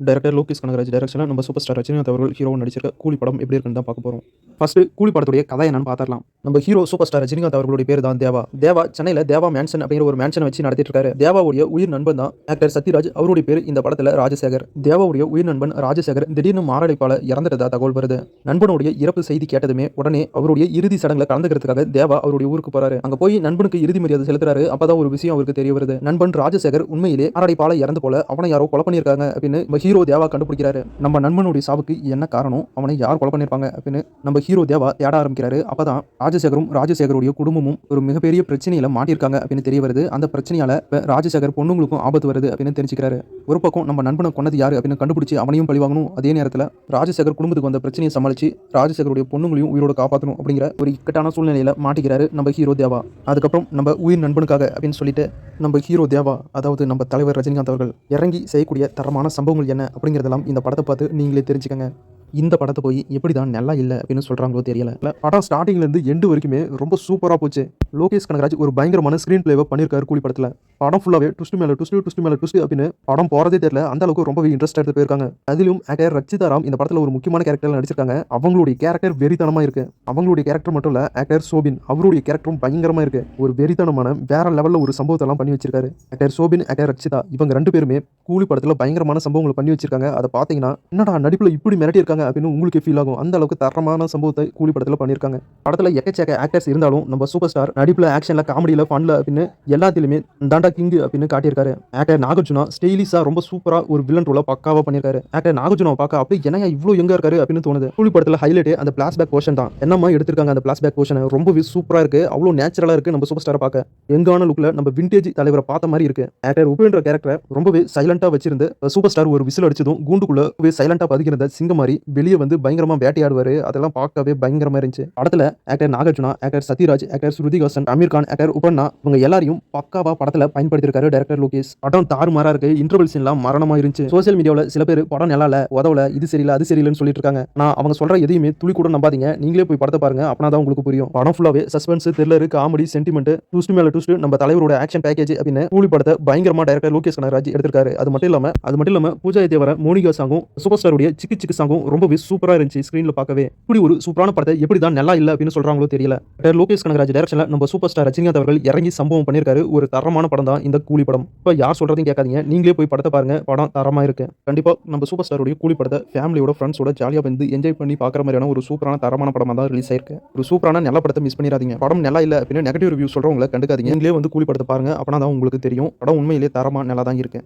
Director Lokesh Kanagaraj டைரக்ஷனில் நம்ம super star Rajinikanth அவர்கள் ஹீரோவை நடிச்சிருக்க கூலி படம் எப்படி இருக்குன்னு தான் பார்க்க போகிறோம். ஃபர்ஸ்ட் கூலி படத்துடைய கதை என்னன்னு பார்த்துடலாம். நம்ம ஹீரோ சூப்பர் ஸ்டார் ரஜினிகாந்த் அவர்களுடைய பேர் தான் தேவா. தேவா சென்னையில் தேவா மேன்ஷன் அப்படிங்கிற ஒரு மேன்ஷனை வச்சு நடத்திட்டு இருக்காரு. தேவாவுடைய உயிர் நண்பன் தான் ஆக்டர் சத்யராஜ். அவருடைய பேர் இந்த படத்தில் ராஜசேகர். தேவாவுடைய உயிர் நண்பன் ராஜசேகர் திடீர்னு மாரடைப்பால இறந்துட்டதா தகவல் வருது. நண்பனுடைய இறப்பு செய்தி கேட்டதுமே உடனே அவருடைய இறுதி சடங்குல கலந்துக்கிறதுக்காக தேவா அவருடைய ஊருக்கு போறாரு. அங்க போய் நண்பனுக்கு இறுதி மரியாதை செலுத்துறாரு. அப்பதான் ஒரு விஷயம் அவருக்கு தெரிய வருது. நண்பன் ராஜசேகர் உண்மையிலே மாரடைப்பால இறந்து போல அவனை யாரோ கொலை பண்ணியிருக்காங்க அப்படின்னு ஹீரோ தேவா கண்டுபிடிக்கிறாரு. நம்ம நண்பனுடைய சாவுக்கு என்ன காரணம், அவனை யார் கொலை பண்ணிருப்பாங்க அப்படின்னு நம்ம ஹீரோ தேவா தேட ஆரம்பிக்கிறாரு. அப்பதான் ராஜசேகருடைய குடும்பமும் ஒரு மிகப்பெரிய பிரச்சனையில மாட்டிருக்காங்க அப்படின்னு தெரிய வருது. அந்த பிரச்சனையால ராஜசேகர் பொண்ணுங்களுக்கும் ஆபத்து வருது அப்படின்னு தெரிஞ்சுக்கிறாரு. ஒரு பக்கம் நம்ம நண்பனை கொன்னது யாரு அப்படின்னு கண்டுபிடிச்சு அவனையும் பழிவாங்கணும். அதே நேரத்தில் ராஜசேகர் குடும்பத்துக்கு வந்த பிரச்சனையை சமாளிச்சு ராஜசேகருடைய பொண்ணுங்களையும் உயிரோட காப்பாற்றணும் அப்படிங்கிற ஒரு இக்கட்டான சூழ்நிலையில மாட்டிக்கிறாரு நம்ம ஹீரோ தேவா. அதுக்கப்புறம் நம்ம உயிர் நண்பனுக்காக அப்படின்னு சொல்லிட்டு நம்ம ஹீரோ தேவா, அதாவது நம்ம தலைவர் ரஜினிகாந்த் அவர்கள் இறங்கி செய்யக்கூடிய தரமான சம்பவங்கள் என்ன அப்படிங்கிறதெல்லாம் இந்த படத்தை பார்த்து நீங்களே தெரிஞ்சுக்கங்க. இந்த படத்தை போய் எப்படி தான் நல்லா இல்லை அப்படின்னு சொல்கிறாங்களோ தெரியல. படம் ஸ்டார்டிங்லேருந்து எண்டு வரைக்குமே ரொம்ப சூப்பராக போச்சு. லோகேஷ் கனகராஜ் ஒரு பயங்கரமான ஸ்க்ரீன் பிளேவை பண்ணியிருக்காரு கூலி படத்தில். படம் ஃபுல்லாகவே ட்விஸ்ட் மேலே ட்விஸ்ட் அப்படின்னு படம் போகிறதே தெரியல. அந்த அளவுக்கு ரொம்பவே இன்ட்ரெஸ்ட் எடுத்து போயிருக்காங்க. அதிலும் ஆக்டர் ரச்சிதாராம் இந்த படத்தில் ஒரு முக்கியமான கேரக்டரில் நடிச்சிருக்காங்க. அவங்களுடைய கேரக்டர் வெறித்தனமாக இருக்கு. அவங்களுடைய கேரக்டர் மட்டும் இல்லை, ஆக்டர் சோபின் அவருடைய கேரக்டரும் பயங்கரமாக இருக்கு. ஒரு வெறித்தனமான வேற லெவலில் ஒரு சம்பவத்தெல்லாம் பண்ணி வச்சிருக்காரு ஆக்டர் சோபின், ஆக்டர் ரச்சிதா. இவங்க ரெண்டு பேருமே கூலி படத்தில் பயங்கரமான சம்பவங்களை பண்ணி வச்சிருக்காங்க. அதை பார்த்தீங்கன்னா என்னடா நடிப்பில் இப்படி மிரட்டி இருக்காங்க அப்படின்னு உங்களுக்கு ஃபீல் ஆகும். அந்த அளவுக்கு தரமான சம்பவத்தை கூலி படத்தில் பண்ணியிருக்காங்க. படத்தில் எக்கச்சக்க ஆக்டர்ஸ் இருந்தாலும் நம்ம சூப்பர் ஸ்டார் நடிப்பில், ஆக்ஷனில், காமெடியில், ஃபன்ல அப்படின்னு எல்லாத்திலுமே தாண்டா கிங் அப்படின்னு காட்டியிருக்காரு. ஆக்டர் நாகார்ஜுனா ஸ்டைலிஷாக ரொம்ப சூப்பராக ஒரு வில்லன் ரோலை பக்காவாக பண்ணியிருக்காரு. ஆக்டர் நாகார்ஜுனாவை பார்க்க அப்படியே என்னையா இவ்வளோ எங்க இருக்காரு அப்படின்னு தோணுது. கூலி படத்தில் ஹைலைட்டே அந்த பிளாஷ்பேக் போர்ஷன் தான். என்னமா எடுத்திருக்காங்க அந்த பிளாஷ்பேக் போர்ஷன், ரொம்பவே சூப்பராக இருக்கு. அவ்வளோ நேச்சுரலாக இருக்கு. நம்ம சூப்பர் ஸ்டாரை பார்க்க எங்கான லுக்கில் நம்ம விண்டேஜ் தலைவரை பார்த்த மாதிரி இருக்கு. ஆக்டர் உபேந்திர கேரக்டரை ரொம்பவே சைலண்டாக வச்சிருந்து சூப்பர் ஸ்டார் ஒரு விசில் அடிச்சதும் கூண்டுக்குள்ள சைலண்டாக பதுக்கிறத சிங்க மாதிரி வெளியே வந்து பயங்கரமா வேட்டையாடுவாரு. அதெல்லாம் பார்க்கவே பயங்கரமா இருந்துச்சு. படத்துல actor Nagarjuna, actor Sathyaraj, actor Shruti Haasan, Aamir Khan, actor Upendra இவங்க எல்லாரையும் பக்காவா படத்துல பயன்படுத்திருக்காரு டைரக்டர் லோகேஷ். படம் தாறுமாறா இருக்கு. இன்டர்வல் சீன்லாம் மரணமா இருந்துச்சு. சோசியல் மீடியாவில் சில பேர் படம் நல்லா இல்ல, உதவல, இது சரியில்லை, அது சரியில்லைன்னு சொல்லிட்டு இருக்காங்க. நான் அவங்க சொல்ற எதையுமே துளி கூட நம்பாதீங்க. நீங்களே போய் படத்தை பாருங்க. அப்பனா தான் உங்களுக்கு புரியும். படம் ஃபுல்லாவே suspense, thriller, comedy, sentiment, twist மேல ட்விஸ்ட், நம்ம தலைவரோட ஆக்ஷன் பேக்கேஜ் அப்படின்னு கூலி படத்தை பயங்கரமா டைரக்டர் லோகேஷ் கனகராஜ் எடுத்திருக்காரு. அது மட்டும் இல்லாம பூஜா தேவர மோனிகா சாங்கும் சூப்பர் ஸ்டாருடைய சிக்கு சிக்கு சாங்கும் ரொம்பவே சூப்பரா இருந்துச்சு. ஸ்கிரீன்ல பார்க்கவே இப்படி ஒரு சூப்பரான படத்தை எப்படி தான் நல்லா இல்லை அப்படின்னு சொல்றாங்களோ தெரியல. லோகேஷ் கனகராஜ் டைரக்ஷன்ல நம்ம சூப்பர் ஸ்டார் ரஜினிகாந்த் அவர்கள் இறங்கி சம்பவம் பண்ணியிருக்காரு. ஒரு தரமான படம் தான் இந்த கூலி படம். இப்போ யார் சொல்றதையும் கேட்காதீங்க, நீங்களே போய் படத்தை பாருங்க. படம் தரமா இருக்கு. கண்டிப்பா நம்ம சூப்பர் ஸ்டாருடைய கூலி படத்தை ஃபேமிலியோட, ஃப்ரெண்ட்ஸோட ஜாலியா வந்து என்ஜாய் பண்ணி பார்க்குற மாதிரியான ஒரு சூப்பரான தரமான படமா தான் ரிலீஸ் ஆயிருக்கு. ஒரு சூப்பரான நல்ல படத்தை மிஸ் பண்ணிடாதீங்க. படம் நல்லா இல்லை அப்படின்னு நெகட்டிவ் ரிவ்யூ சொல்றவங்களை கண்டுக்காதீங்க. நீங்களே வந்து கூலி படத்தை பாருங்க. அப்பனா தான் உங்களுக்கு தெரியும் படம் உண்மையிலேயே தரமா நல்லா தான் இருக்கு.